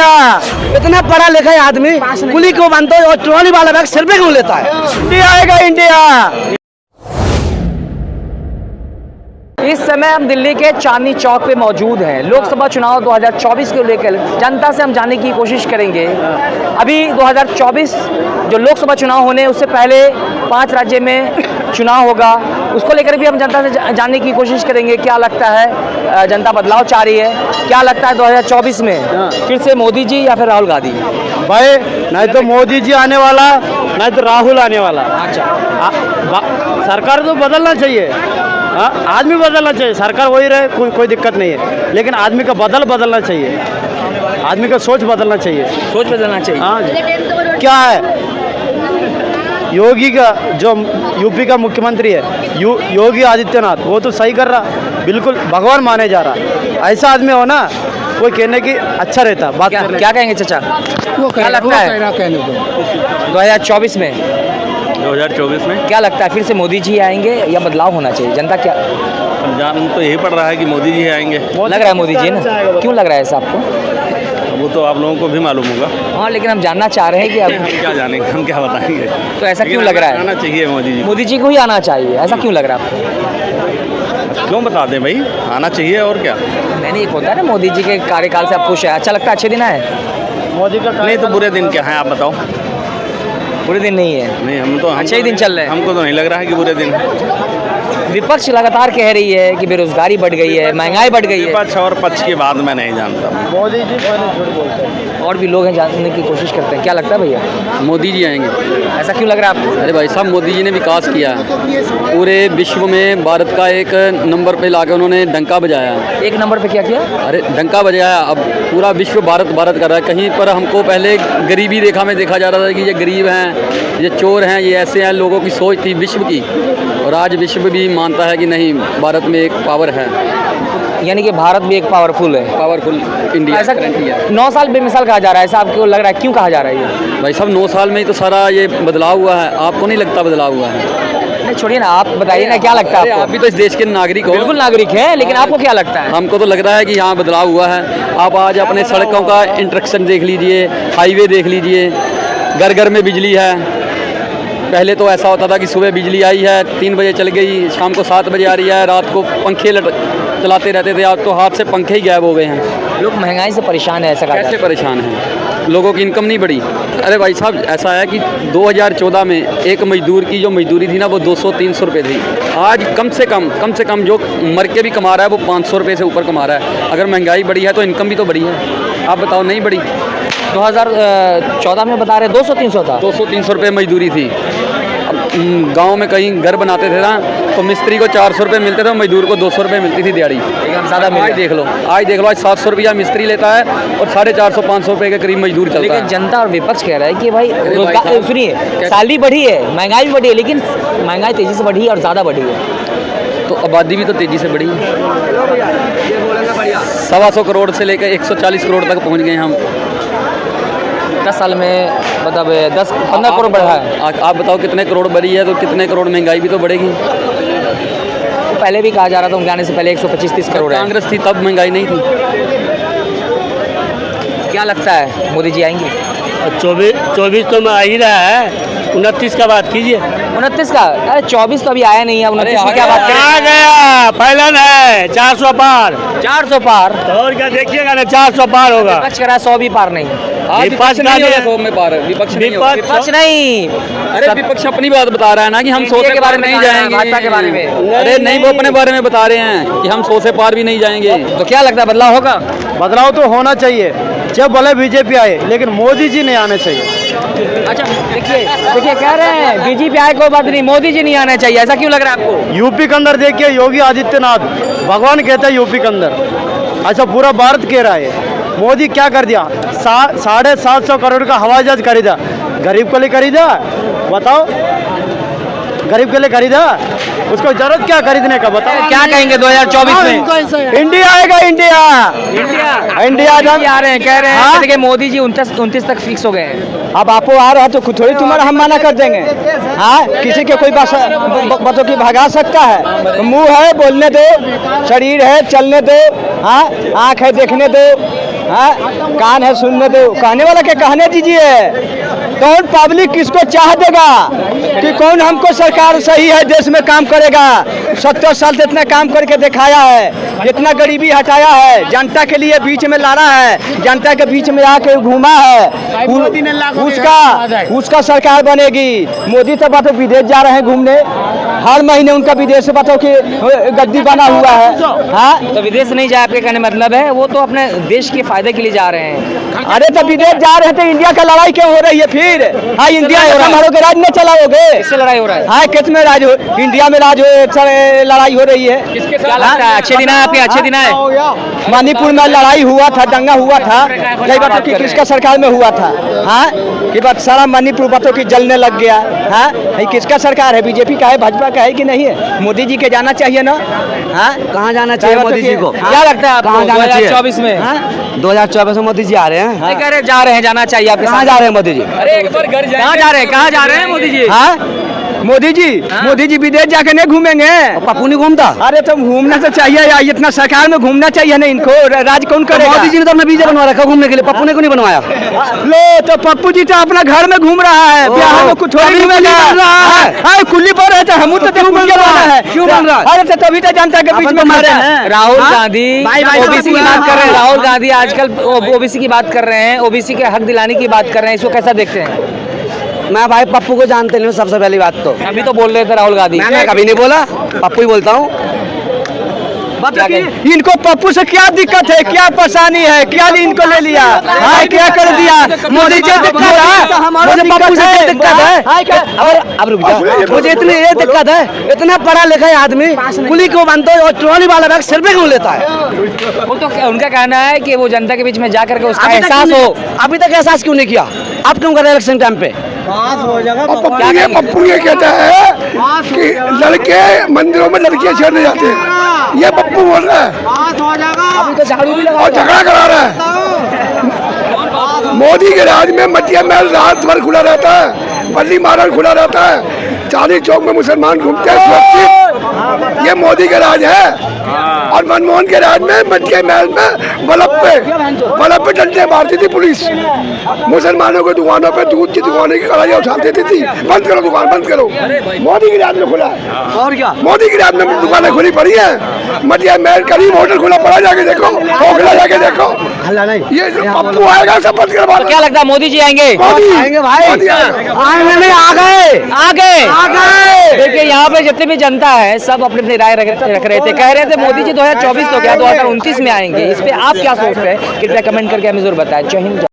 India. इतना पढ़ा लिखा है आदमी कुली क्यों बनता है और ट्रॉली वाला बैग सिर पे क्यों लेता है? इंडिया आएगा इंडिया। इस समय हम दिल्ली के चांदनी चौक पे मौजूद हैं। लोकसभा चुनाव 2024 को लेकर जनता से हम जानने की कोशिश करेंगे। अभी 2024 जो लोकसभा चुनाव होने उससे पहले 5 राज्य में चुनाव होगा, उसको लेकर भी हम जनता से जानने की कोशिश करेंगे। क्या लगता है, जनता बदलाव चाह रही है? क्या लगता है 2024 में फिर से मोदी जी या फिर राहुल गांधी? भाई नहीं तो मोदी जी आने वाला, नहीं तो राहुल आने वाला। अच्छा, सरकार तो बदलना चाहिए, आदमी बदलना चाहिए। सरकार वही रहे, कोई दिक्कत नहीं है, लेकिन आदमी का बदलना चाहिए, आदमी का सोच बदलना चाहिए। सोच बदलना चाहिए। हाँ, क्या है योगी का जो यूपी का मुख्यमंत्री है योगी आदित्यनाथ, वो तो सही कर रहा, बिल्कुल भगवान माने जा रहा। ऐसा आदमी हो ना, कोई कहने की अच्छा रहता। बात क्या कहेंगे चाचा? क्या लगता है 2024 में 2024 में क्या लगता है फिर से मोदी जी आएंगे या बदलाव होना चाहिए? जनता क्या जान तो यही पड़ रहा है कि मोदी जी आएंगे। लग रहा है मोदी जी ना? क्यों लग रहा है ऐसा आपको? वो तो आप लोगों को भी मालूम होगा। हाँ, लेकिन हम जानना चाह रहे हैं कि अब हम क्या जानेंगे, हम क्या बताएंगे। तो ऐसा क्यों लग रहा है? आना चाहिए मोदी जी। मोदी जी को ही आना चाहिए, ऐसा क्यों लग रहा है आपको? क्यों बता दें भाई, आना चाहिए और क्या। नहीं, एक होता है ना, मोदी जी के कार्यकाल से आप खुश है, अच्छा लगता है, अच्छे दिन आए? मोदी का नहीं तो बुरे दिन क्या है आप बताओ। बुरे दिन नहीं है? नहीं, हम अच्छे ही दिन चल रहे हैं। हमको तो नहीं लग रहा है कि बुरे दिन है। विपक्ष लगातार कह रही है कि बेरोजगारी बढ़ गई है, महंगाई बढ़ गई है। विपक्ष और पक्ष की बात मैं नहीं जानता। मोदी जी पहले झूठ बोलते हैं। और भी लोग हैं, जानने की कोशिश करते हैं। क्या लगता है भैया, मोदी जी आएंगे? ऐसा क्यों लग रहा है आपको? अरे भाई साहब, मोदी जी ने विकास किया है, पूरे विश्व में भारत का एक नंबर पे लाके उन्होंने डंका बजाया। एक नंबर पे क्या किया? अरे डंका बजाया, अब पूरा विश्व भारत भारत कर रहा है। कहीं पर हमको पहले गरीबी रेखा में देखा जा रहा था कि ये गरीब हैं, ये चोर हैं, ये ऐसे हैं। लोगों की सोच थी विश्व की, और आज विश्व भी मानता है कि नहीं, भारत में एक पावर है, यानी कि भारत भी एक पावरफुल है। Powerful India. ऐसा 9 साल बेमिसाल कहा जा रहा है, ऐसा आपको लग रहा है? क्यों कहा जा रहा है ये? भाई साहब, 9 साल में ही तो सारा ये बदलाव हुआ है, आपको नहीं लगता बदलाव हुआ है? नहीं, छोड़िए ना, आप बताइए ना, क्या लगता है आप आपको? भी तो इस देश के नागरिक हो। बिल्कुल नागरिक हैं, लेकिन आपको क्या लगता है? हमको तो लग रहा है कि यहाँ बदलाव हुआ है। आप आज अपने सड़कों का इंटरेक्शन देख लीजिए, हाईवे देख लीजिए, घर घर में बिजली है। पहले तो ऐसा होता था कि सुबह बिजली आई है, 3 बजे चल गई, शाम को 7 बजे आ रही है, रात को पंखे चलाते रहते थे। आज तो हाथ से पंखे ही गायब हो गए हैं। लोग महंगाई से परेशान है, ऐसा कहा कैसे जाता है। परेशान हैं? लोगों की इनकम नहीं बढ़ी। अरे भाई साहब, ऐसा है कि 2014 में एक मजदूर की जो मजदूरी थी ना, वो 200-300 रुपये थी। आज कम से कम जो मर के भी कमा रहा है वो 500 रुपये से ऊपर कमा रहा है। अगर महंगाई बढ़ी है तो इनकम भी तो बढ़ी है। आप बताओ, नहीं बढ़ी? 2014 में बता रहे 200-300 था। 200-300 रुपये मजदूरी थी। गांव में कहीं घर बनाते थे ना, तो मिस्त्री को 400 रुपये मिलते थे, मजदूर को 200 रुपये मिलती थी दिहाड़ी। ज़्यादा आज देख लो, आज 700 रुपया मिस्त्री लेता है और 450-500 रुपये के करीब मजदूर चलता लेकिन है। जनता और विपक्ष कह रहा है कि भाई रोजगार, सुनिए, सैलरी बढ़ी है, महंगाई भी बढ़ी है, लेकिन महंगाई तेज़ी से बढ़ी है और ज़्यादा बढ़ी है। तो आबादी भी तो तेज़ी से बढ़ी है। 125 करोड़ से लेकर 140 करोड़ तक पहुँच गए हम। 10 साल में मतलब 10-15 करोड़ बढ़ा है। आप बताओ कितने करोड़ बढ़ी है, तो कितने करोड़ महंगाई भी तो बढ़ेगी। तो पहले भी कहा जा रहा था, उनके आने से पहले 125-30 करोड़ है। कांग्रेस थी तब महंगाई नहीं थी। क्या लगता है मोदी जी आएंगे? 24 तो में आ ही रहा है, 29 का बात कीजिए। 29 का? अरे 24 तो अभी आया नहीं है, 29 की क्या बात करें? आ गया, फैलन है 400 पार। 400 पार? तो और क्या देखिएगा ना, 400 पार होगा। विपक्ष कह रहा है 100 भी पार नहीं। विपक्ष नहीं है 100 में पार, विपक्ष नहीं होगा। विपक्ष नहीं, अरे विपक्ष अपनी बात बता रहा है ना कि हम 100 के बारे में नहीं जाएंगे। भाजपा के बारे में? अरे नहीं, वो अपने बारे में बता रहे हैं कि हम 100 से पार भी नहीं जाएंगे। तो क्या लगता है बदलाव होगा? बदलाव तो होना चाहिए, जब भले बीजेपी आए, लेकिन मोदी जी नहीं आने चाहिए। अच्छा, देखिए कह रहे हैं बीजेपी आए कोई बात नहीं, मोदी जी नहीं आना चाहिए, ऐसा क्यों लग रहा है आपको? यूपी के अंदर देखिए, योगी आदित्यनाथ भगवान कहता है यूपी के अंदर, अच्छा पूरा भारत कह रहा है। मोदी क्या कर दिया? 750 करोड़ का हवाई जहाज खरीदा, गरीब के लिए खरीदा? बताओ, गरीब के लिए खरीदा? उसको जरूरत क्या खरीदने का, बताओ। क्या कहेंगे 2024 में? इंडिया आएगा, इंडिया आ रहे हैं, कह रहे हैं कि मोदी जी 29 तक फिक्स हो गए हैं। अब आपको आ रहा है तो थोड़ी तुम्हारा हम मना कर देंगे? हाँ, किसी के कोई बातों की भगा सकता है? मुंह है, बोलने दो, शरीर है, चलने दो, हाँ, आँख है, देखने दो, हाँ, कान है सुनने दो, कहने वाला के कहने दीजिए। कौन पब्लिक किसको चाह देगा कि कौन हमको सरकार सही है, देश में काम करेगा। 70 साल से इतना काम करके दिखाया है, इतना गरीबी हटाया है, जनता के लिए बीच में लड़ा है, जनता के बीच में आके घूमा है। उसका सरकार बनेगी। मोदी तो बात विदेश जा रहे हैं घूमने, हर महीने उनका विदेश से बताओ कि गद्दी बना हुआ है। हाँ, तो विदेश नहीं जाए आपके कहने मतलब है, वो तो अपने देश के फायदे के लिए जा रहे हैं। अरे तो विदेश जा रहे हैं तो इंडिया का लड़ाई क्यों हो रही है फिर? हाँ, इंडिया हमारों के राज में चलाओगे? किससे लड़ाई हो रहा है? हाँ, किस में राज हो? इंडिया में राज हो, लड़ाई हो रही है। क्या लगता है अच्छे दिन है आपके? अच्छे दिन है? मणिपुर में लड़ाई हुआ था, दंगा हुआ था, कई बातों की किसका सरकार में हुआ था? हाँ, ये बात सारा मणिपुर बातों की जलने लग गया। हाँ, ये किसका सरकार है? बीजेपी का है, भाजपा का है कि नहीं है? मोदी जी के जाना चाहिए ना। हाँ, कहाँ जाना चाहिए मोदी जी को? क्या लगता है आपको कहाँ जाना चाहिए? 2024 में? 2024 में मोदी जी आ रहे हैं। नहीं कह रहे जा रहे हैं, जाना चाहिए आपके कहाँ साथ? जा रहे हैं मोदी जी? अरे एक बार घर कहाँ जा रहे हैं? कहाँ जा रहे हैं मोदी जी? हाँ, मोदी जी विदेश जाके नहीं घूमेंगे। पप्पू नहीं घूमता? अरे तो घूमना तो चाहिए यार, इतना सरकार में घूमना चाहिए ना इनको। राज कौन करेगा? मोदी जी ने तो अपना वीजा बनवा रखा घूमने के लिए, पप्पू ने क्यों नहीं बनवाया? लो तो पप्पू जी तो अपना घर में घूम रहा है, बिहार में कुछ थोड़ी घूम रहा है। कुल्ली पर है तो हम तो क्यों बन रहा है? क्यों बन रहा है? अरे तो तभी तो जनता के बीच में खड़े हैं। राहुल हाँ? गांधी भाई, ओबीसी की बात कर रहे हैं। राहुल गांधी आजकल ओबीसी की बात कर रहे हैं, ओबीसी के हक दिलाने की बात कर रहे हैं, इसको कैसा देखते हैं? मैं भाई पप्पू को जानते नहीं हूँ, सबसे पहली बात तो। अभी तो बोल रहे थे राहुल गांधी। मैं कभी नहीं बोला, पप्पू ही बोलता हूँ। इनको पप्पू से क्या दिक्कत है, क्या परेशानी है, क्या इनको ले लिया? हाँ, क्या कर दिया मोदी जी? दिक्कत है मुझे, पप्पू से क्या दिक्कत है? अब रुक जा, मुझे इतनी ये दिक्कत है, इतना पढ़ा लिखा है आदमी, कुली को बांधते और ट्रॉली वाला बैग सिर पे क्यों लेता है? वो तो उनका कहना है कि वो जनता के बीच में जा करके उसका एहसास हो। अभी तक एहसास क्यों नहीं किया? आप क्यों कर रहे इलेक्शन टाइम पे? पप्पू ये कहता है कि लड़के मंदिरों में लड़कियां छेड़ने जाते हैं, ये पप्पू बोल रहा है और झगड़ा करा रहा है। मोदी के राज में मटिया महल रात भर खुला रहता है, बल्ली मार्ग खुला रहता है, चांदनी चौक में मुसलमान घूमते हैं सुरक्षित। ये मोदी का राज है। और मनमोहन के राज में मटिया महल में बल्ब पे डंडे मारती थी पुलिस, मुसलमानों की दुकानों पे दूध की दुकानों की कड़ाइयाँ उठा देती थी। बंद करो दुकान, बंद करो। मोदी के राज में खुला है। और क्या? मोदी के राज में दुकानें खुली पड़ी है। मटिया महल करीम होटल खुला पड़ा, जाके देखो, ओखला जाके देखो। ये जो पप्पू आएगा सब बंद करवा। क्या लगता है मोदी जी आएंगे? आएंगे भाई, आएंगे नहीं, आ गए। देखिए यहाँ पे जितने भी जनता है सब अपनी अपनी राय रख रहे थे, कह रहे थे मोदी जी 2024 तो क्या 2029 में आएंगे। इस पे आप क्या सोचते हैं? कृपया कमेंट करके हमें जरूर बताएं। जय हिंद।